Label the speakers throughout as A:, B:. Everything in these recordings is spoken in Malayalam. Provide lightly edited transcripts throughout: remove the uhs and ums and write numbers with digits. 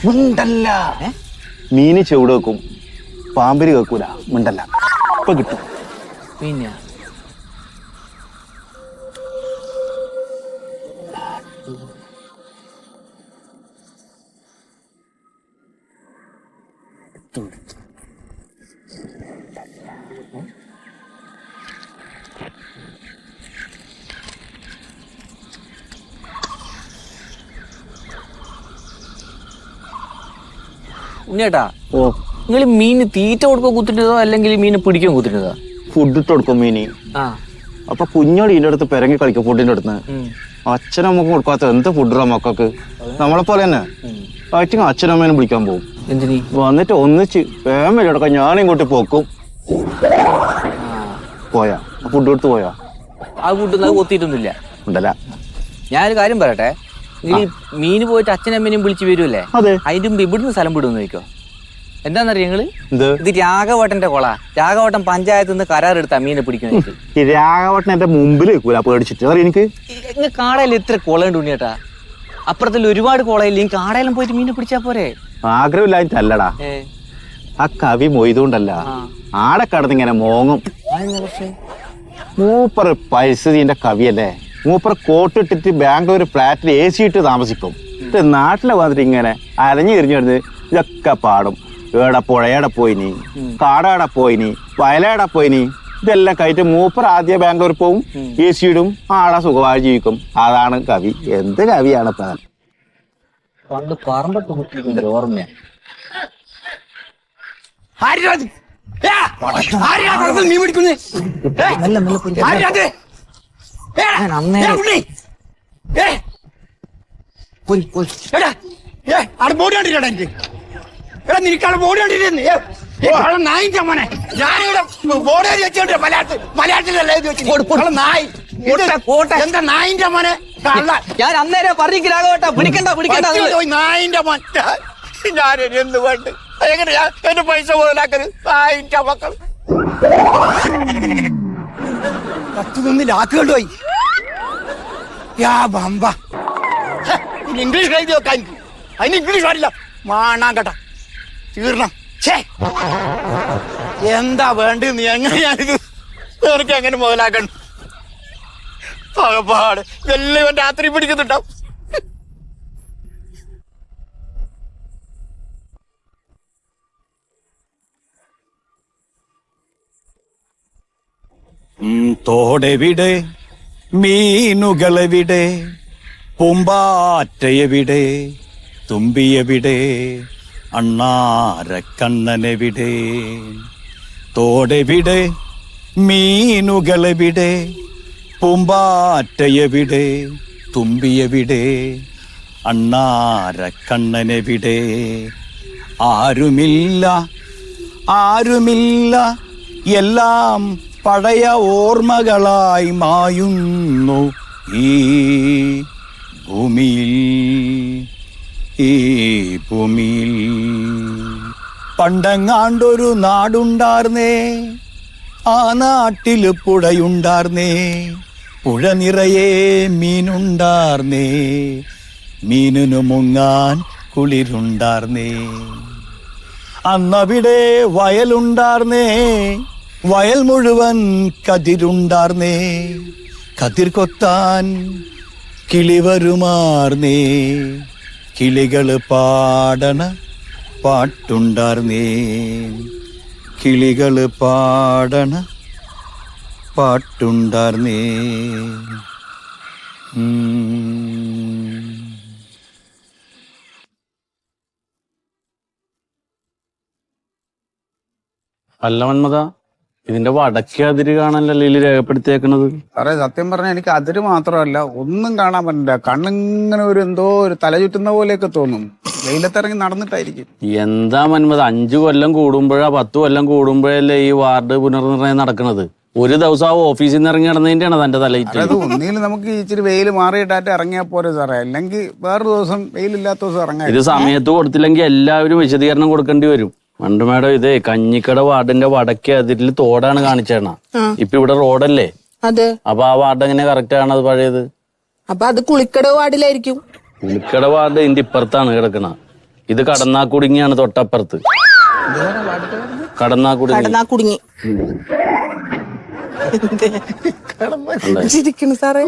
A: മിണ്ടല്ല. മീന് ചെവിട് വെക്കും, പാമ്പിന് കേൾക്കൂല. മിണ്ടല്ല, ഇപ്പൊ കിട്ടും.
B: പിന്നെ ഉണ്ണിയേട്ടാ, നിങ്ങൾ മീന് തീറ്റ കൊടുക്കാൻ കുത്തിട്ടതോ അല്ലെങ്കിൽ മീനെ പിടിക്കാൻ കുത്തിട്ടതോ?
A: ഫുഡ് ഇട്ട് കൊടുക്കും മീന്. അപ്പൊ കുഞ്ഞോട് ഇതിന്റെ അടുത്ത് പെരങ്ങി കളിക്കും ഫുഡിന്റെ അടുത്ത്. അച്ഛനമ്മക്കും കൊടുക്കാത്ത എന്ത് ഫുഡാ മക്കൾക്ക്? നമ്മളെ പോലെ തന്നെ ആയിട്ടും അച്ഛനമ്മേനെ വിളിക്കാൻ പോകും.
B: എന്തിനീ
A: വന്നിട്ട് ഒന്നിച്ച് ഫാമിലി അടക്കം ഞാനും ഇങ്ങോട്ട് പോക്കും. പോയാ ഫുഡ് കൊടുത്ത് പോയാ
B: ആ ഫുഡ് കൊത്തിയിട്ടൊന്നുമില്ല.
A: ഉണ്ടല്ല.
B: ഞാനൊരു കാര്യം പറയട്ടെ, നിങ്ങൾ മീന് പോയിട്ട് അച്ഛനമ്മേനെയും വിളിച്ച് വരുമല്ലേ, അതിന്റെ മുമ്പ് ഇവിടുന്ന് സ്ഥലം വിടുമെന്ന് ചോദിക്കോ? എന്താന്നറിയ നിങ്ങള്? ഇത് രാഘവട്ടന്റെ കൊള. രാഘവട്ടം പഞ്ചായത്ത് നിന്ന് കരാറെടുത്താ മീനെ പിടിക്കുന്നത്.
A: രാഘവട്ടൻ എന്റെ മുമ്പിൽ വെക്കൂല പേടിച്ചിട്ട്. എനിക്ക്
B: കാടയിൽ എത്ര കുളയുണ്ട് ഉണ്ണിയേട്ടാ? അപ്പുറത്തിൽ ഒരുപാട് കുളയില്ല. ഈ കാടയിലും പോയിട്ട് മീനെ പിടിച്ചാ പോരെ?
A: ആഗ്രഹമില്ലാഞ്ഞിട്ടല്ലടാ, ആ കവി മൊയ്തുകൊണ്ടല്ല ആടെ കടന്ന് ഇങ്ങനെ മോങ്ങും. മൂപ്പർ പരിസ്ഥിതിന്റെ കവിയല്ലേ. മൂപ്പർ കോട്ടിട്ടിട്ട് ബാംഗ്ലൂർ ഫ്ലാറ്റിൽ AC ഇട്ട് താമസിക്കും. നാട്ടിലെ വന്നിട്ട് ഇങ്ങനെ അലഞ്ഞു തിരിഞ്ഞു വരുന്നത് ഇതൊക്കെ പാടും. ഏടെ പുഴയുടെ പോയിനി, കാടാടെ പോയിനി, വയലേടെ പോയിനി, ഇതെല്ലാം കഴിഞ്ഞിട്ട് മൂപ്പർ ആദ്യം ബാംഗ്ലൂർ പോവും, AC ഇടും, ആടെ സുഖമായി ജീവിക്കും. അതാണ് കവി. എന്ത് കവിയാണ് ഇപ്പൊ?
B: പണ്ട് പറമ്പട്ട് ഓർമ്മ.
C: നിനക്കാളെ ബോഡി കണ്ടിരുന്നു നായിന്റെ മോനെ. ഞാനിവിടെ ബോഡി വെച്ചോണ്ട് മലയാളത്തിലല്ലേ നായി. എന്താ നായിന്റെ മോനെ?
B: ഞാൻ അന്നേരം പറഞ്ഞിട്ട് പിടിക്കണ്ട
C: നായിന്റെ മോൻ. ഞാൻ എന്ത് വേണ്ട എങ്ങനെയാ എന്റെ പൈസ മുതലാക്കരുത്? നായിന്റെ മക്കൾ കത്തു നിന്ന് ലാക്കുകൊണ്ട് പോയി. ഇംഗ്ലീഷ് എഴുതി വെക്കാൻ എനിക്ക്. അതിന് ഇംഗ്ലീഷ് പാടില്ല. മാണാൻ കേട്ട തീർണം. എന്താ വേണ്ടെന്ന് എങ്ങനെയാണിത്? എനിക്ക് എങ്ങനെ മുതലാക്കണം? പകപ്പാട് എല്ലാം ഇവൻ രാത്രി പിടിക്കുന്നുണ്ടാവും. തോടെവിടെ, മീനുകളെവിടെ, പൂമ്പാറ്റയെവിടെ, തുമ്പിയെവിടെ, അണ്ണാരക്കണ്ണനെവിടെ? തോടെവിടെ, മീനുകളെവിടെ, പൂമ്പാറ്റയെവിടെ, തുമ്പിയെവിടെ, അണ്ണാരക്കണ്ണനെവിടെ? ആരുമില്ല, ആരുമില്ല, എല്ലാം പഴയ ഓർമ്മകളായി മായുന്നു ഈ ഭൂമിയിൽ, ഈ ഭൂമിയിൽ. പണ്ടെങ്ങാണ്ടൊരു നാടുണ്ടാർന്നേ, ആ നാട്ടില് പുഴയുണ്ടാർന്നേ, പുഴ നിറയെ മീനുണ്ടാർന്നേ, മീനിനു മുങ്ങാൻ കുളിരുണ്ടാർന്നേ. അന്നവിടെ വയലുണ്ടാർന്നേ, വയൽ മുഴുവൻ കതിരുണ്ടാർന്നേ, കതിർ കൊത്താൻ കിളി വരുമാർന്നേ, കിളികള് പാടണ പാട്ടുണ്ടാർന്നേ, കിളികള് പാടണ പാട്ടുണ്ടാർന്നേ.
A: അല്ല മന്മത, ഇതിന്റെ വടക്കേ അതിര് കാണാനല്ലേ ഇതിൽ രേഖപ്പെടുത്തിയേക്കണത്?
D: സാറേ സത്യം പറഞ്ഞാൽ എനിക്ക് അതിര് മാത്രമല്ല ഒന്നും കാണാൻ പറ്റില്ല. കണ്ണിങ്ങനെ ഒരു എന്തോ ഒരു തല ചുറ്റുന്ന പോലെയൊക്കെ തോന്നും. വെയിലത്തിറങ്ങി നടന്നിട്ടായിരിക്കും.
A: എന്താ മന്മത, 5 കൊല്ലം കൂടുമ്പോഴാ 10 കൊല്ലം കൂടുമ്പോഴല്ലേ ഈ വാർഡ് പുനർനിർണയം നടക്കണത്?
E: ഒരു ദിവസം ആ ഓഫീസിൽ നിന്ന് ഇറങ്ങി നടന്നതിന്റെയാണ് തന്റെ തലയിട്ട്.
D: അത് ഒന്നിലും നമുക്ക് ഇച്ചിരി വെയിൽ മാറിയിട്ടായിട്ട് ഇറങ്ങിയാൽ പോരെ സാറേ, അല്ലെങ്കിൽ വേറൊരു ദിവസം വെയിലില്ലാത്ത ദിവസം ഇറങ്ങാം.
E: ഇത് സമയത്ത് കൊടുത്തില്ലെങ്കിൽ എല്ലാവരും വിശദീകരണം കൊടുക്കേണ്ടി വരും. പണ്ട് മേഡം ഇതേ കഞ്ഞിക്കട വാർഡിന്റെ വടക്കേ അതിരിൽ തോടാണ് കാണിച്ചേണ. ഇപ്പൊ ഇവിടെ റോഡല്ലേ,
F: അതെ.
E: അപ്പൊ ആ വാർഡ് എങ്ങനെ കറക്റ്റ് ആണ് അത് പഴയത്?
F: അപ്പൊ അത് കുളിക്കട വാർഡിലായിരിക്കും.
E: പുലിക്കട വാർഡ് ഇതിന്റെ ഇപ്പുറത്താണ് കിടക്കണ. ഇത് കടന്നാക്കുടുങ്ങിയാണ് തൊട്ടപ്പുറത്ത്. കടന്നാക്കുടുങ്ങി.
F: ചിരിക്കുന്നു സാറേ.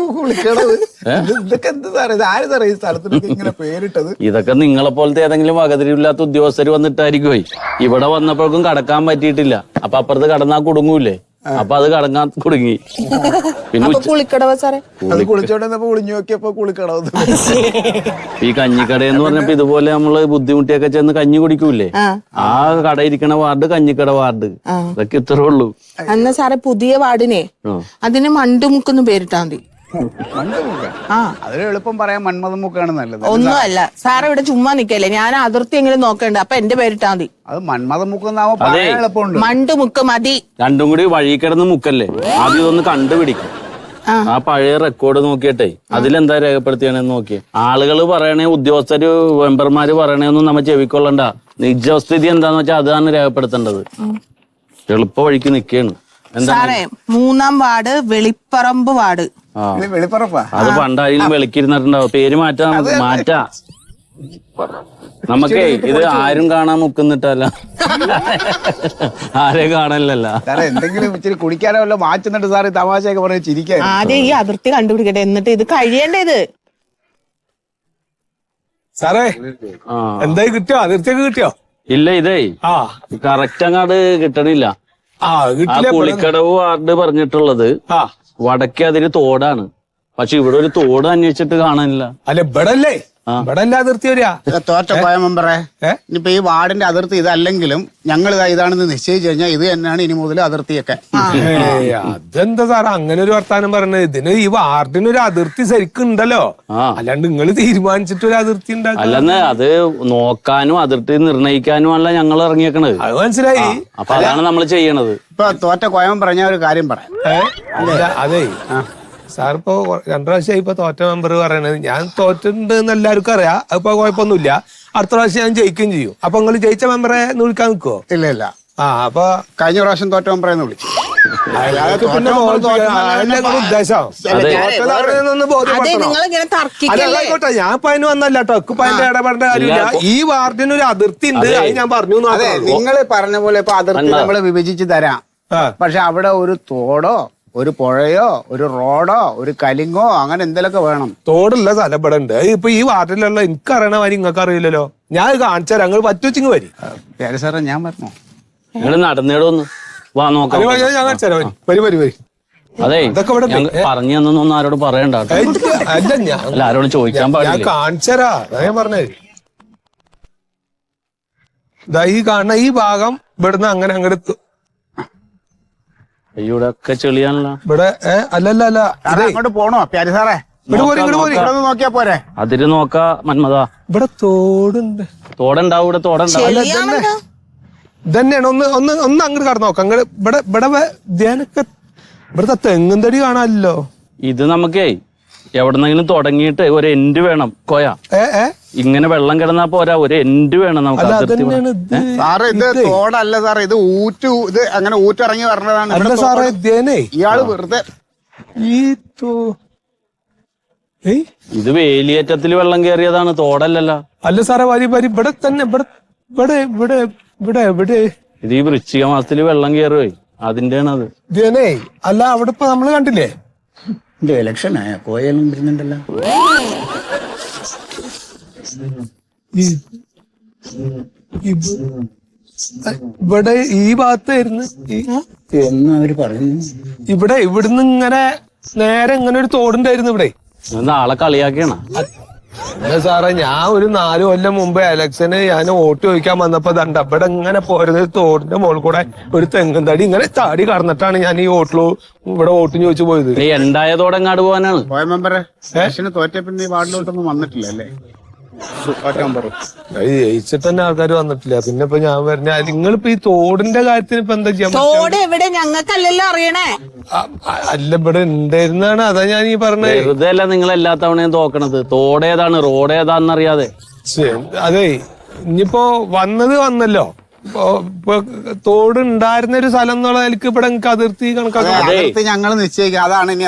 D: ഇതൊക്കെ എന്ത് സാറേ, ഇത് ആര് സാറേ ഈ സ്ഥലത്തിനൊക്കെ ഇങ്ങനെ പേരിട്ടത്?
E: ഇതൊക്കെ നിങ്ങളെ പോലത്തെ ഏതെങ്കിലും വകതിരിവില്ലാത്ത ഉദ്യോഗസ്ഥർ വന്നിട്ടായിരിക്കും. ഇവിടെ വന്നപ്പോഴേക്കും കടക്കാൻ പറ്റിയിട്ടില്ല. അപ്പൊ അപ്പുറത്ത് കടന്നാ കുടുങ്ങൂലേ, അപ്പൊ അത് കടങ്ങാൻ കുടുങ്ങി. പിന്നെ
F: കുളിക്കടവ സാറേ,
D: അത് കുളിച്ചോണ്ടിരുന്നപ്പോ കുളിഞ്ഞു നോക്കിയപ്പോ കുളിക്കടവ്.
E: ഈ കഞ്ഞിക്കടയെന്ന് പറഞ്ഞപ്പോ ഇതുപോലെ നമ്മള് ബുദ്ധിമുട്ടിയൊക്കെ ചെന്ന് കഞ്ഞി കുടിക്കൂലേ, ആ കട ഇരിക്കണ വാർഡ് കഞ്ഞിക്കട വാർഡ്. ഇതൊക്കെ ഇത്രേ ഉള്ളൂ.
F: എന്നാ സാറേ പുതിയ വാർഡിനെ അതിന് മണ്ടുമുക്കെന്ന് പേരിട്ടാ മതി.
D: അതിന് എളുപ്പം പറയാൻ മന്മഥമുക്കാണ് നല്ലത്.
F: ഒന്നുമല്ല സാറേ, ഇവിടെ ചുമ്മാ നിക്കല്ലേ, ഞാൻ അതിർത്തി എങ്കിലും നോക്കണ്ട. അപ്പൊ എന്റെ പേരിട്ടാ മതി.
D: അത് മന്മഥമുക്കെന്നാവുമ്പോ പറയാൻ എളുപ്പമുണ്ട്.
F: മണ്ടുമുക്ക് മതി.
E: രണ്ടും കൂടി വഴി കിടന്ന് മുക്കല്ലേ, ആദ്യം ഇതൊന്ന് കണ്ടുപിടിക്കും. ആ പഴയ റെക്കോർഡ് നോക്കിയിട്ടേ അതിലെന്താ രേഖപ്പെടുത്തിയാണെന്ന് നോക്കിയേ. ആളുകള് പറയണേ, ഉദ്യോഗസ്ഥര് മെമ്പർമാര് പറയണേന്നും നമ്മ ചെവിക്കൊള്ളണ്ട. നിജസ്ഥിതി എന്താന്ന് വെച്ചാൽ അതാണ് രേഖപ്പെടുത്തേണ്ടത്. എളുപ്പ വഴിക്ക് നിക്കാണ്.
F: സാറേ 3-ാം വാർഡ് വെളിപ്പറമ്പ് വാർഡ്.
D: വെളിപ്പറപ്പാ.
E: അത് പണ്ടായാലും വെളിക്കിരുന്നിട്ടുണ്ടാവും. പേര് മാറ്റാ നമുക്കേ ഇത് ആരും കാണാൻ മുക്കുന്നിട്ടല്ല, ആരെയും കാണലല്ല.
D: സാറേ എന്തെങ്കിലും ഇച്ചിരി കുടിക്കാനോ വല്ല മാറ്റുന്നുണ്ട് സാറ് തമാശയൊക്കെ പറഞ്ഞ് ചിരിക്കാൻ.
F: ആദ്യം ഈ അതിർത്തി കണ്ടുപിടിക്കട്ടെ, എന്നിട്ട് ഇത് കഴിയേണ്ടത്.
G: സാറേ എന്തായി കിട്ടിയോ? അതിർത്തിയൊക്കെ കിട്ടിയോ?
E: ഇല്ല, ഇതേ കറക്റ്റ് അങ്ങാട് കിട്ടണില്ല. ആ പുളിക്കടവ് വാർഡ് പറഞ്ഞിട്ടുള്ളത് വടക്കേ അതിന് തോടാണ്. പക്ഷെ ഇവിടെ ഒരു തോട് അന്വേഷിച്ചിട്ട് കാണാനില്ല.
G: അല്ല ഇവിടല്ലേ, ഇവിടെ അല്ല അതിർത്തി വരിക.
D: തോറ്റ പോയ മെമ്പറേ, ഇനിയിപ്പോ ഈ വാർഡിന്റെ അതിർത്തി ഇതല്ലെങ്കിലും ഞങ്ങൾ ഇതാണെന്ന് നിശ്ചയിച്ചു കഴിഞ്ഞാൽ ഇത് തന്നെയാണ് ഇനി മുതൽ അതിർത്തിയൊക്കെ.
G: അതെന്താ സാറേ അങ്ങനെ ഒരു വർത്താനം പറഞ്ഞത്? ഇതിന് ഈ വാർഡിനൊരു അതിർത്തി ശരിക്കും ഉണ്ടല്ലോ, അല്ലാണ്ട് നിങ്ങൾ തീരുമാനിച്ചിട്ട് ഒരു അതിർത്തി ഉണ്ടാക്കുക
E: അല്ലെന്ന്. അത് നോക്കാനും അതിർത്തി നിർണയിക്കാനും അല്ല ഞങ്ങൾ ഇറങ്ങിയേക്കണത്.
G: അത് മനസ്സിലായി.
E: അപ്പൊ അതാണ് നമ്മൾ ചെയ്യണത്.
D: ഇപ്പൊ തോറ്റ കോയം പറഞ്ഞ ഒരു കാര്യം പറയാം.
G: അതെ സാർ ഇപ്പൊ 2 പ്രാവശ്യമായി ഇപ്പൊ തോറ്റ മെമ്പർ പറയണത്. ഞാൻ തോറ്റിട്ടുണ്ട് എന്ന് എല്ലാവർക്കും അറിയാം. അതിപ്പോ കുഴപ്പമൊന്നുമില്ല. അടുത്ത പ്രാവശ്യം ഞാൻ ജയിക്കുകയും ചെയ്യും. അപ്പൊ നിങ്ങൾ ജയിച്ച മെമ്പറെ വിളിക്കാൻ നിൽക്കുവോ?
D: ഇല്ല ഇല്ല.
G: അപ്പൊ
D: കഴിഞ്ഞ പ്രാവശ്യം തോറ്റ മെമ്പറേന്ന് വിളിച്ചു.
G: ഉദ്ദേശം ആയിക്കോട്ടെ, ഞാൻ ഇപ്പൊ അതിന് വന്നല്ല കേട്ടോ. ഇപ്പൊ അതിന്റെ ഇടപെടേണ്ട കാര്യമില്ല. ഈ വാർഡിന് ഒരു അതിർത്തി ഉണ്ട്, അത് ഞാൻ പറഞ്ഞു.
D: നിങ്ങൾ പറഞ്ഞ പോലെ ഇപ്പൊ അതിർത്തി നമ്മൾ വിഭജിച്ച് തരാം. പക്ഷെ അവിടെ ഒരു തോടോ ഒരു പുഴയോ ഒരു റോഡോ ഒരു കലിങ്ങോ അങ്ങനെ എന്തെങ്കിലുമൊക്കെ വേണം.
G: തോടുള്ള സ്ഥലം ഇവിടെ ഉണ്ട്. ഇപ്പൊ ഈ വാർഡിലുള്ള എനിക്ക് അറിയണ വരി നിങ്ങൾക്ക് അറിയില്ലല്ലോ. ഞാൻ കാണിച്ചു തരാം, നിങ്ങൾ പറ്റുവെച്ചിങ് വരി.
D: പേര് സാറേ ഞാൻ പറഞ്ഞു
E: നിങ്ങൾ നടന്നിടൊന്ന് വാ നോക്കാം.
G: ഞാൻ കാണിച്ചു തരാം. വരി വരി വരി.
E: അതെ പറഞ്ഞു തന്നൊന്നും ആരോട് പറയണ്ട.
G: അല്ല ഞാൻ
E: ആരോടും ചോദിക്കാൻ
G: ഞാൻ
E: പാടില്ല.
G: കാണിച്ചരാ, ഞാൻ പറഞ്ഞേ. ഈ കാണുന്ന ഈ ഭാഗം ഇവിടുന്ന് അങ്ങനെ അങ്ങോട്ട്
E: ഇവിടെ ഒക്കെ ചെളിയാണല്ലോ.
G: ഇവിടെ അല്ലല്ല അല്ല
D: അങ്ങോട്ട് പോണോ പ്യാരി സാറേ? നോക്കിയാ പോരെ?
E: അതിര് നോക്കാ മന്മത.
G: ഇവിടെ തോടുണ്ട്.
E: തോടുണ്ടാവും, ഇവിടെ തോടുണ്ടാവും.
G: ഇതന്നെയാണ്. ഒന്ന് അങ്ങോട്ട് കടന്നു നോക്കാം. അങ്ങോട്ട് ഇവിടെ ധ്യാനൊക്കെ ഇവിടുത്തെ തെങ്ങും തടി കാണാമല്ലോ.
E: ഇത് നമുക്കേ എവിടെന്നെങ്കിലും തുടങ്ങിയിട്ട് ഒരു എൻഡ് വേണം. കോയ ഇങ്ങനെ വെള്ളം കിടന്നാ പോരാ, ഒരു എൻഡ് വേണം നമുക്ക്.
D: സാറേ ഇത് തോടല്ല സാറേ, ഇത് ഇത് അങ്ങനെ ഊറ്റിറങ്ങി വരണതാണ്
G: സാറേ.
D: ഇയാള് വെറുതെ
E: ഇത് വേലിയേറ്റത്തിൽ വെള്ളം കയറിയതാണ്, തോടല്ലല്ലോ.
G: അല്ല സാറേ, വരി വരി ഇവിടെ തന്നെ. ഇവിടെ ഇവിടെ ഇവിടെ ഇവിടെ
E: ഇത് ഈ വൃശ്ചിക മാസത്തില് വെള്ളം കയറുവേ, അതിന്റെയാണ് അത്.
G: അല്ല അവിടെ ഇപ്പൊ നമ്മള് കണ്ടില്ലേ
D: ഇലക്ഷൻ ആയ കോയെല്ലാം വരുന്നുണ്ടല്ലോ.
G: ഇവിടെ ഈ ഭാഗത്തായിരുന്നു
D: അവര് പറയുന്നു.
G: ഇവിടെ ഇവിടുന്ന് ഇങ്ങനെ നേരെ ഇങ്ങനെ ഒരു തോടുണ്ടായിരുന്നു ഇവിടെ.
E: നാളെ കളിയാക്കിയാണ്
G: സാറേ. ഞാൻ ഒരു 4 കൊല്ലം മുമ്പ് ഇലക്ഷന് ഞാൻ വോട്ട് ചോദിക്കാൻ വന്നപ്പോ ഇവിടെ ഇങ്ങനെ പോരുന്നത് തോടിന്റെ മുകളിൽ കൂടെ ഒരു തെങ്ങും തടി ഇങ്ങനെ ചാടി കടന്നിട്ടാണ് ഞാൻ ഈ ഇവിടെ വോട്ട് ചോദിച്ചു പോയത്.
E: ഉണ്ടായതോടെ എങ്ങാട് പോകാനാണ്.
D: മെമ്പറെ തോറ്റ പിന്നെ വാർഡിലോട്ടൊന്നും വന്നിട്ടില്ല അല്ലേ?
G: ജയിച്ചിട്ട് തന്നെ ആൾക്കാർ വന്നിട്ടില്ല. പിന്നെ ഇപ്പൊ ഞാൻ പറഞ്ഞ നിങ്ങളിപ്പോ ഈ തോടിന്റെ കാര്യത്തിന് ഇപ്പൊ എന്താ ചെയ്യാൻ
F: തോട് എവിടെ ഞങ്ങൾക്കല്ലല്ലോ അറിയണേ.
G: അല്ല ഇവിടെ ഉണ്ടായിരുന്നാണ്, അതാ ഞാൻ ഈ പറഞ്ഞത്.
E: വെറുതെ അല്ല നിങ്ങൾ എല്ലാ തവണയും തോക്കണത്. തോടേതാണ് റോഡ് ഏതാന്നറിയാതെ.
G: അതെ, ഇനിയിപ്പോ വന്നല്ലോ. ഇപ്പൊ തോട് ഉണ്ടായിരുന്ന ഒരു സ്ഥലം എന്നുള്ള നിലക്ക് ഇവിടെ അതിർത്തി കണക്കാക്കാം.
D: ഞങ്ങൾ നിശ്ചയിക്കാം. അതാണ് ഇനി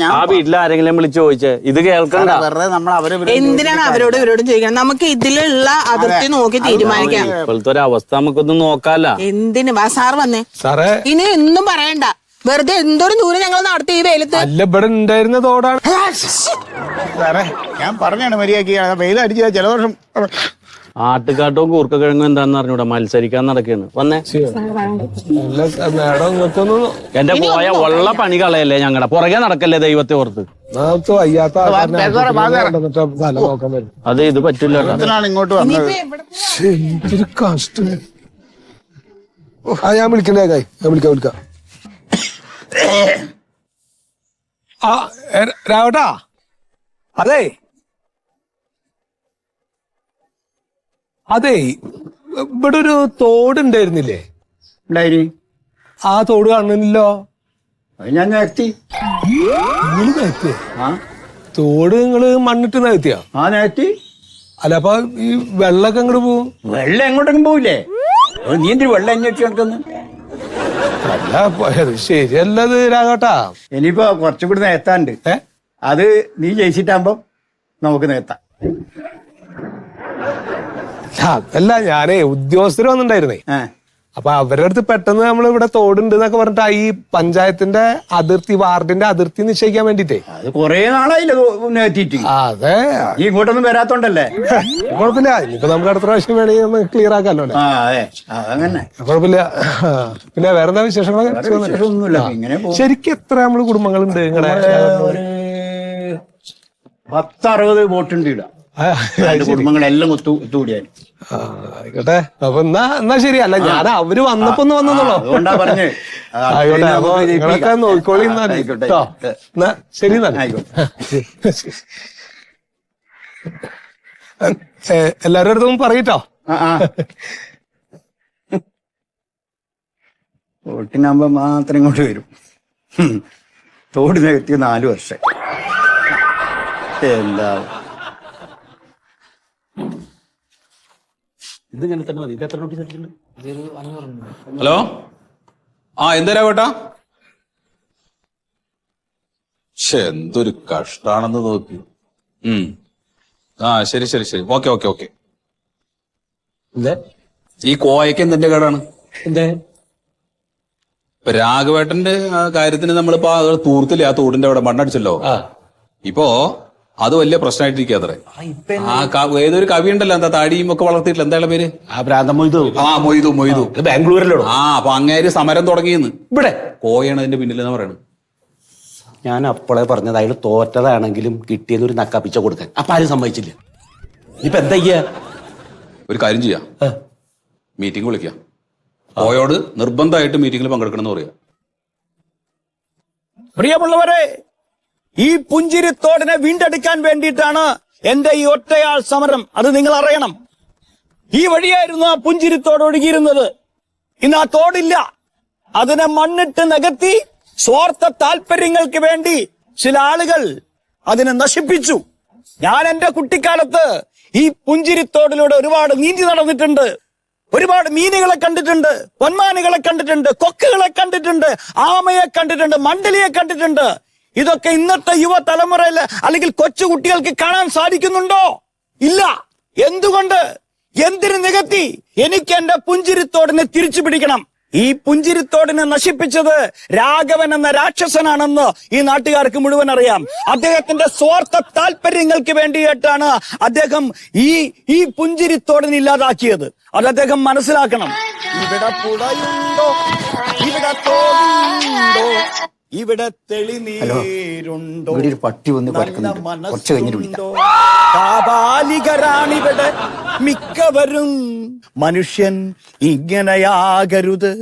E: ആ വീട്ടിൽ ആരെങ്കിലും വിളിച്ചു ചോദിച്ചേ, ഇത് കേൾക്കണ്ട.
D: വെറുതെ നമ്മൾ
F: എന്തിനാണ് അവരോട് ഇവരോടും ചോദിക്കണം? നമുക്ക് ഇതിലുള്ള അതിർത്തി നോക്കി തീരുമാനിക്കാം.
E: ഇപ്പോഴത്തെ ഒരു അവസ്ഥ നമുക്കൊന്നും നോക്കാല്ല.
F: എന്തിന് സാർ വന്നേ
G: സാറേ,
F: ഇനി ഒന്നും പറയണ്ട. വെറുതെ എന്തോരം ദൂരം ഞങ്ങൾ നടത്തി ഈ വെയിലത്ത്.
G: അല്ല ഇവിടെ ഉണ്ടായിരുന്ന തോടാണ്
D: സാറേ. ഞാൻ പറഞ്ഞാണ് മര്യാദക്ക് വെയിലടിച്ച ജലദോഷം.
E: ആട്ടുകാട്ടവും കൂർക്കക്കിഴങ്ങും എന്താന്ന് അറിഞ്ഞൂടാ, മത്സരിക്കാൻ നടക്കാണ്. വന്നേ
G: മേഡം ഇങ്ങക്കൊന്നും
E: എന്റെ പോയ ഉള്ള പണി കളയല്ലേ, ഞങ്ങളുടെ പുറകെ നടക്കല്ലേ ദൈവത്തെ ഓർത്ത്.
G: വയ്യാത്ത സ്ഥലം നോക്കാൻ പറ്റും.
E: അത് ഇത് പറ്റില്ല.
D: ഇങ്ങോട്ട് വന്നത്
G: കഷ്ടം. ഞാൻ വിളിക്കണ്ടേ കായ്, ഞാൻ വിളിക്കാം. ആ രാവട്ടാ, അതെ ഇവിടെ ഒരു തോട് ഉണ്ടായിരുന്നില്ലേ? ആ തോട് കാണുന്നില്ലോ.
C: ഞാൻ നിർത്തി.
G: നിങ്ങള് നികത്തിയ തോട് നിങ്ങള് മണ്ണിട്ട് നികത്തിയാ?
C: നിർത്തി.
G: അല്ല, അപ്പൊ ഈ വെള്ളമൊക്കെ അങ്ങോട്ട് പോവും?
C: വെള്ളം എങ്ങോട്ടെങ്കിലും പോവില്ലേ? നീ എന്തിനു വെള്ളം അന്വേഷിച്ച് നടക്കുന്നു?
G: അല്ല, ശരിയല്ലത് രാഘട്ടാ.
C: ഇനിയിപ്പോ കുറച്ചും കൂടി നേത്താണ്ട്. അത് നീ ജയിച്ചിട്ടാകുമ്പോ നമുക്ക് നേത്താം.
G: അതല്ല, ഞാനേ ഉദ്യോഗസ്ഥര് വന്നിട്ടുണ്ടായിരുന്നേ. അപ്പൊ അവരുടെ അടുത്ത് പെട്ടെന്ന് നമ്മൾ ഇവിടെ തോടുണ്ട് എന്നൊക്കെ പറഞ്ഞിട്ട് ഈ പഞ്ചായത്തിന്റെ അതിർത്തി, വാർഡിന്റെ അതിർത്തി നിശ്ചയിക്കാൻ വേണ്ടിട്ടേ.
C: അത് കൊറേ നാളായില്ല നേറ്റിട്ട്.
G: അതെ,
C: നീ ഇങ്ങോട്ടൊന്നും വരാത്തോണ്ടല്ലേ.
G: കുഴപ്പമില്ല, ഇനിയിപ്പോ നമുക്ക് അടുത്ത പ്രാവശ്യം വേണമെങ്കിൽ ഒന്ന് ക്ലിയർ ആക്കാമല്ലോ.
C: അങ്ങനെ
G: കുഴപ്പമില്ല. പിന്നെ വേറെന്താ വിശേഷങ്ങളൊന്നുമില്ല. ശരിക്കും എത്ര നമ്മള് കുടുംബങ്ങളുണ്ട് നിങ്ങളുടെ?
C: ഒരു 10-60 വോട്ടുണ്ട് ഇടാം. കുടുംബങ്ങളെല്ലാം ഒത്തുകൂടിയാൽ.
G: ആയിക്കോട്ടെ. അപ്പൊ എന്നാ ശരി. അല്ല, ഞാൻ അവര് വന്നപ്പോ ഒന്ന് വന്നല്ലോ,
C: അതുകൊണ്ടാ പറഞ്ഞേ.
G: ആയിക്കോട്ടെ. അപ്പൊ നിങ്ങളൊക്കെ നോക്കിക്കോളി. എന്നാ ശരി. എല്ലാവരുടെ അടുത്തും പറയട്ടോ.
C: വോട്ടിനാകുമ്പോ മാത്രം ഇങ്ങോട്ട് വരും. തോട് നികത്തി 4 വർഷം. എന്താ
H: ഹലോ, എന്താ കോട്ടാ? എന്തൊരു കഷ്ടാണെന്ന് നോക്കി. ശരി. ഓക്കെ. ഈ കോയക്ക് എന്തിന്റെ കേടാണ്? ഇപ്പൊ രാഘവേട്ടന്റെ കാര്യത്തിന് നമ്മളിപ്പോ തൂർത്തില്ലേ, ആ തോടിന്റെ അവിടെ മണ്ണടിച്ചല്ലോ. ഇപ്പോ അത് വലിയ പ്രശ്നമായിട്ടിരിക്കാത്രേ. ഏതൊരു കവി ഉണ്ടല്ലോ, എന്താ താടിയും ഒക്കെ വളർത്തിയിട്ടില്ല, എന്താ പേര്? മൊയ്തു
C: ബാംഗ്ലൂരിലോ?
H: അപ്പൊ അങ്ങേര് സമരം തുടങ്ങിയെന്ന്. ഇവിടെ കോയാണ് അതിന്റെ പിന്നിലെന്ന് പറയണത്.
I: ഞാൻ അപ്പോളെ പറഞ്ഞത് അയാൾ തോറ്റതാണെങ്കിലും കിട്ടിയെന്നൊരു നക്കാപ്പിച്ച കൊടുക്കാൻ. അപ്പൊ ആരും സമ്മതിച്ചില്ല. ഇപ്പൊ എന്താ ചെയ്യാ?
H: ഒരു കാര്യം ചെയ്യാം, മീറ്റിംഗ് വിളിക്കാം. കോയോട് നിർബന്ധമായിട്ട് മീറ്റിംഗിൽ പങ്കെടുക്കണം എന്ന് പറയാം.
C: പ്രിയമുള്ളവരെ, ഈ പുഞ്ചിരിത്തോടിനെ വീണ്ടെടുക്കാൻ വേണ്ടിയിട്ടാണ് എന്റെ ഈ ഒറ്റയാൾ സമരം. അത് നിങ്ങൾ അറിയണം. ഈ വഴിയായിരുന്നു ആ പുഞ്ചിരിത്തോട് ഒഴുകിയിരുന്നത്. ഇന്ന് ആ തോടില്ല. അതിനെ മണ്ണിട്ട് നികത്തി സ്വാർത്ഥ താല്പര്യങ്ങൾക്ക് വേണ്ടി ചില ആളുകൾ അതിനെ നശിപ്പിച്ചു. ഞാൻ എന്റെ കുട്ടിക്കാലത്ത് ഈ പുഞ്ചിരിത്തോടിലൂടെ ഒരുപാട് നീന്തി നടന്നിട്ടുണ്ട്. ഒരുപാട് മീനുകളെ കണ്ടിട്ടുണ്ട്, പൊന്മാനുകളെ കണ്ടിട്ടുണ്ട്, കൊക്കുകളെ കണ്ടിട്ടുണ്ട്, ആമയെ കണ്ടിട്ടുണ്ട്, മണ്ഡലിയെ കണ്ടിട്ടുണ്ട്. ഇതൊക്കെ ഇന്നത്തെ യുവതലമുറയിൽ അല്ലെങ്കിൽ കൊച്ചു കുട്ടികൾക്ക് കാണാൻ സാധിക്കുന്നുണ്ടോ? ഇല്ല. എന്തുകൊണ്ട്? എന്തിനു നികത്തി? എനിക്ക് എന്റെ പുഞ്ചിരിത്തോടിനെ തിരിച്ചു പിടിക്കണം. ഈ പുഞ്ചിരിത്തോടിനെ നശിപ്പിച്ചത് രാഘവൻ എന്ന രാക്ഷസനാണെന്ന് ഈ നാട്ടുകാർക്ക് മുഴുവൻ അറിയാം. അദ്ദേഹത്തിന്റെ സ്വാർത്ഥ താല്പര്യങ്ങൾക്ക് വേണ്ടിയിട്ടാണ് അദ്ദേഹം ഈ പുഞ്ചിരിത്തോടിനെ ഇല്ലാതാക്കിയത്. അത് അദ്ദേഹം മനസ്സിലാക്കണം. ഇവിടെ പുഴയുണ്ടോ, ഇവിടെ തോടുണ്ടോ, ഇവിടെ തെളിനീരുണ്ടോ,
D: പട്ടി വന്ന്
C: മനസ്സുണ്ടോ? കാപാലികരാണിവിടെ മിക്കവരും. മനുഷ്യൻ ഇങ്ങനെയാകരുത്.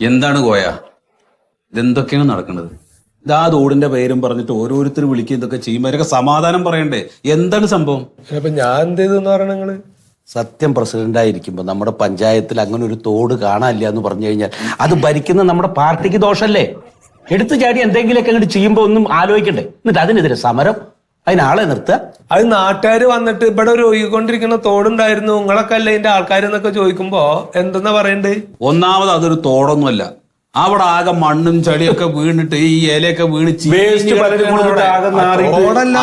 H: എന്താണ് കോയ, ഇതെന്തൊക്കെയാണ് നടക്കുന്നത്? ഇതാ തോടിന്റെ പേരും പറഞ്ഞിട്ട് ഓരോരുത്തർ വിളിക്കുക, ഇതൊക്കെ ചെയ്യുമ്പോൾ അവരൊക്കെ സമാധാനം പറയണ്ടേ? എന്താണ് സംഭവം?
G: അപ്പൊ ഞാൻ എന്ത് ചെയ്തെന്ന് പറയണ നിങ്ങള്?
I: സത്യം പ്രസിഡന്റായിരിക്കുമ്പോൾ നമ്മുടെ പഞ്ചായത്തിൽ അങ്ങനെ ഒരു തോട് കാണാനില്ല എന്ന് പറഞ്ഞു കഴിഞ്ഞാൽ അത് ഭരിക്കുന്ന നമ്മുടെ പാർട്ടിക്ക് ദോഷല്ലേ? എടുത്തു ചാടി എന്തെങ്കിലുമൊക്കെ അങ്ങോട്ട് ചെയ്യുമ്പോൾ ഒന്നും ആലോചിക്കണ്ടേ? എന്നിട്ട് അതിനെതിരെ സമരം, അതിനാളെ നിർത്തുക.
G: അത് നാട്ടുകാര് വന്നിട്ട് ഇവിടെ ഒരു ഒഴുകിക്കൊണ്ടിരിക്കുന്ന തോടുണ്ടായിരുന്നു, നിങ്ങളൊക്കെ അല്ലേ ഇതിന്റെ ആൾക്കാരെന്നൊക്കെ ചോദിക്കുമ്പോ എന്തെന്നാ പറയണ്ടേ?
H: ഒന്നാമത് അതൊരു തോടൊന്നുമല്ല, അവിടെ ആകെ മണ്ണും ചളിയൊക്കെ വീണിട്ട് ഈ ഇലയൊക്കെ വീണ്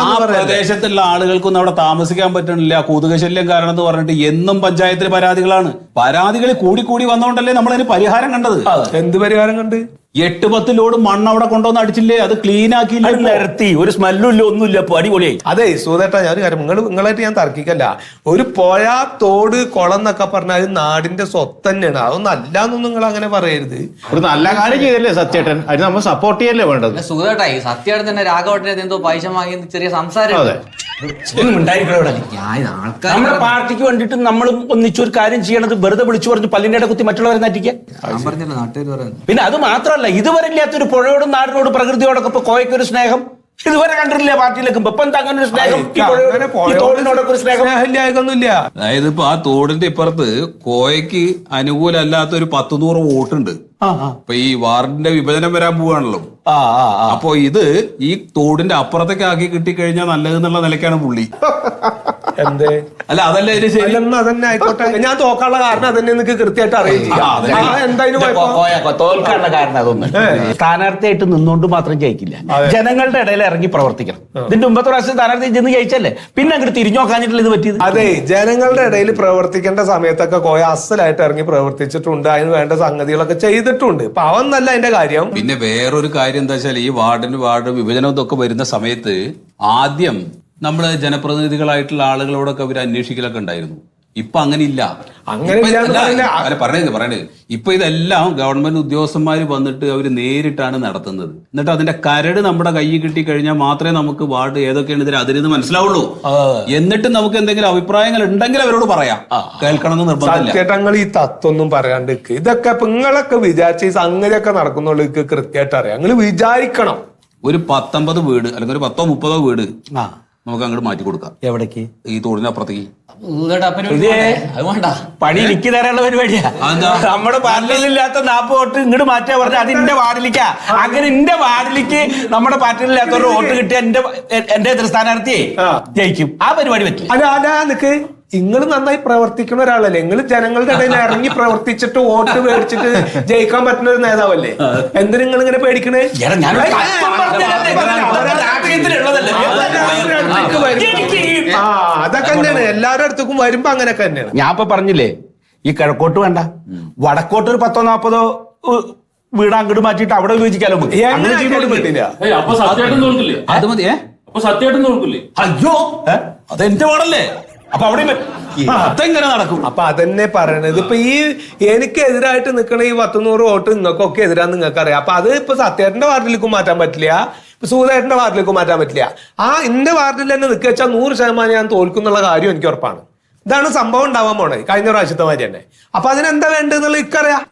H: ആ പ്രദേശത്തുള്ള ആളുകൾക്കൊന്നും അവിടെ താമസിക്കാൻ പറ്റണില്ല. കൊതുകശല്യം കാരണം എന്ന് പറഞ്ഞിട്ട് എന്നും പഞ്ചായത്തിൽ പരാതികളാണ്. പരാതികൾ കൂടി വന്നോണ്ടല്ലേ നമ്മളതിന് പരിഹാരം കണ്ടത്.
G: എന്ത് പരിഹാരം കണ്ട്?
H: 8-10 ലോഡ് മണ്ണ് അവിടെ കൊണ്ടുവന്ന് അടിച്ചില്ലേ, അത് ക്ലീൻ ആക്കിയില്ല,
I: നിരത്തി ഒരു സ്മെല്ലും ഇല്ല, ഒന്നുമില്ല, അടിപൊളിയായി.
G: അതെ സൂതേട്ടാ, ഞാൻ ഒരു കാര്യം നിങ്ങളായിട്ട് ഞാൻ തർക്കിക്കല്ല. ഒരു പുഴ, തോട്, കുളം എന്നൊക്കെ പറഞ്ഞാൽ അത് നാടിന്റെ സ്വത്ത് തന്നെയാണ്. അതൊന്നും അല്ലാന്നൊന്നും നിങ്ങൾ അങ്ങനെ പറയരുത്.
A: ഒരു നല്ല കാര്യം ചെയ്തല്ലേ സത്യേട്ടൻ, അതിന് നമ്മൾ സപ്പോർട്ട് ചെയ്യല്ലേ വേണ്ടത്.
B: സുഖേട്ടായി സത്യമായിട്ട് തന്നെ രാഘവട്ടനെ എന്തോ പൈസ വാങ്ങി ചെറിയ സംസാരം.
I: നമ്മുടെ പാർട്ടിക്ക് വേണ്ടിയിട്ട് നമ്മൾ ഒന്നിച്ചൊരു കാര്യം ചെയ്യണത് വെറുതെ വിളിച്ചു പറഞ്ഞ് പല്ലിന്റെ കുത്തി മറ്റുള്ളവരെ നാറ്റിക്കാൻ. പിന്നെ അത് മാത്രമല്ല, ഇതുവരെ ഇല്ലാത്തൊരു പുഴയോടും നാടിനോടും പ്രകൃതിയോടൊക്കെ ഇപ്പൊ കോയക്കൊരു സ്നേഹം ഇതുവരെ കണ്ടിട്ടില്ല പാർട്ടിയിലേക്ക്. ഇപ്പം അങ്ങനെ ഒരു സ്നേഹം, തോടിനോടൊക്കെ ഒരു സ്നേഹം
G: ഇല്ലായൊന്നുമില്ല.
H: അതായത് ഇപ്പൊ ആ തോടിന്റെ ഇപ്പുറത്ത് കോയക്ക് അനുകൂലമല്ലാത്ത ഒരു 10-100 വോട്ടുണ്ട്. അപ്പൊ ഈ വാർഡിന്റെ വിഭജനം വരാൻ പോവാണല്ലോ. അപ്പൊ ഇത് ഈ തോടിന്റെ അപ്പുറത്തേക്ക് ആക്കി കിട്ടിക്കഴിഞ്ഞാൽ നല്ലതെന്നുള്ള നിലയ്ക്കാണ് പുള്ളി.
G: എന്തേ?
H: അല്ല അതല്ലേ ഇത് ശരി.
G: അതന്നെ ആയിക്കോട്ടെ, ഞാൻ തോക്കാനുള്ള കാരണം അതന്നെ എനിക്ക് കൃത്യമായിട്ട് അറിയാം. എന്തായാലും
I: തോൽക്കാനുള്ള കാരണം അതൊന്നും. സ്ഥാനാർത്ഥിയായിട്ട് നിന്നുകൊണ്ട് മാത്രം ജയിക്കില്ല, ജനങ്ങളുടെ ഇടയിൽ ഇറങ്ങി പ്രവർത്തിക്കണം. ഇതിന്റെ മുമ്പത്തെ പ്രാവശ്യം സ്ഥാനാർത്ഥി ചെന്ന് ജയിച്ചല്ലേ, പിന്നെ അങ്ങോട്ട് തിരിഞ്ഞു നോക്കാഞ്ഞിട്ടില്ല ഇത് പറ്റിയത്.
G: അതെ, ജനങ്ങളുടെ ഇടയിൽ പ്രവർത്തിക്കേണ്ട സമയത്തൊക്കെ കോയ അസലായിട്ട് ഇറങ്ങി പ്രവർത്തിച്ചിട്ടുണ്ട്, അതിന് വേണ്ട സംഗതികളൊക്കെ ചെയ്തിട്ടുണ്ട്. അപ്പൊ അവന്നല്ല അതിന്റെ കാര്യം.
H: പിന്നെ വേറൊരു കാര്യം എന്താ വെച്ചാൽ, ഈ വാർഡ് വിഭജനം ഇതൊക്കെ വരുന്ന സമയത്ത് ആദ്യം നമ്മള് ജനപ്രതിനിധികളായിട്ടുള്ള ആളുകളോടൊക്കെ അവർ അന്വേഷിക്കലൊക്കെ ഉണ്ടായിരുന്നു. ഇപ്പൊ അങ്ങനെ ഇല്ല. പറയണത് ഇപ്പൊ ഇതെല്ലാം ഗവൺമെന്റ് ഉദ്യോഗസ്ഥന്മാര് വന്നിട്ട് അവര് നേരിട്ടാണ് നടത്തുന്നത്. എന്നിട്ട് അതിന്റെ കരട് നമ്മുടെ കയ്യിൽ കിട്ടി കഴിഞ്ഞാൽ മാത്രമേ നമുക്ക് വാർഡ് ഏതൊക്കെയാണ് ഇതിന് അതിന് മനസ്സിലാവുള്ളൂ. എന്നിട്ട് നമുക്ക് എന്തെങ്കിലും അഭിപ്രായങ്ങൾ ഉണ്ടെങ്കിൽ അവരോട് പറയാം, കേൾക്കണമെന്ന് നിർബന്ധമില്ല.
G: സത്യേട്ടങ്ങൾ ഈ തത്വൊന്നും പറയാണ്ട് ഇതൊക്കെ നിങ്ങളൊക്കെ വിചാരിച്ച ഈ സംഗതിയൊക്കെ നടക്കുന്നുള്ളൂ കൃത്യമായിട്ട് അറിയാം. നിങ്ങൾ വിചാരിക്കണം.
H: ഒരു 19 വീട് അല്ലെങ്കിൽ ഒരു 10-30 വീട് നമുക്ക് അങ്ങോട്ട് മാറ്റി കൊടുക്കാം.
I: എവിടേക്ക്?
H: ഈ തോടിനപ്പുറത്തേക്ക്.
I: പണി എനിക്ക് തരാനുള്ള പരിപാടിയാ. നമ്മുടെ പാർട്ടിയിലില്ലാത്ത 40 വോട്ട് ഇങ്ങോട്ട് മാറ്റാ പറഞ്ഞ അത് എന്റെ വാർഡിലേക്കാ. അങ്ങനെ എന്റെ വാർഡിലേക്ക് നമ്മുടെ പാർട്ടിയിലില്ലാത്തവരുടെ വോട്ട് കിട്ടിയ എന്റെ എതിർ സ്ഥാനാർത്ഥിയെ ജയിക്കും. ആ പരിപാടി പറ്റില്ല.
G: നിനക്ക് നിങ്ങൾ നന്നായി പ്രവർത്തിക്കുന്ന ഒരാളല്ലേ, നിങ്ങൾ ജനങ്ങളുടെ ഇടയിൽ ഇറങ്ങി പ്രവർത്തിച്ചിട്ട് വോട്ട് മേടിച്ചിട്ട് ജയിക്കാൻ പറ്റുന്ന ഒരു നേതാവല്ലേ. എന്തിനാ നിങ്ങൾ ഇങ്ങനെ പേടിക്കണേ? അതൊക്കെ തന്നെയാണ് എല്ലാവരുടെ അടുത്തേക്കും വരുമ്പോ അങ്ങനെയൊക്കെ തന്നെയാണ്.
I: ഞാൻ ഇപ്പൊ പറഞ്ഞില്ലേ, ഈ കിഴക്കോട്ട് വേണ്ട, വടക്കോട്ട് ഒരു 10-40 വീട് അങ്ങോട്ട് മാറ്റിയിട്ട് അവിടെ ഉപയോഗിക്കാലോ.
H: അയ്യോ അതെന്റെ വാർഡല്ലേ, അപ്പൊ അവിടെ അതെങ്ങനെ നടക്കും?
G: അപ്പൊ അതെന്നെ പറയണത്. ഇപ്പൊ ഈ എനിക്കെതിരായിട്ട് നിൽക്കണ ഈ 100-100 വോട്ട് നിങ്ങൾക്കൊക്കെ എതിരാന്ന് നിങ്ങൾക്ക് അറിയാം. അപ്പൊ അത് ഇപ്പൊ സത്യേട്ടന്റെ വാർഡിലേക്കും മാറ്റാൻ പറ്റില്ല, സൂതേട്ടന്റെ വാർഡിലേക്കും മാറ്റാൻ പറ്റില്ല. ആ എന്റെ വാർഡിൽ തന്നെ നിൽക്കുക വെച്ചാൽ 100% ഞാൻ തോൽക്കുന്നുള്ള കാര്യം എനിക്ക് ഉറപ്പാണ്. ഇതാണ് സംഭവം ഉണ്ടാവാൻ പോണേ, കഴിഞ്ഞ പ്രാവശ്യത്തെ മാതിരി തന്നെ. അപ്പൊ അതിനെന്താ വേണ്ടതെന്നുള്ള ഇക്കറിയാം.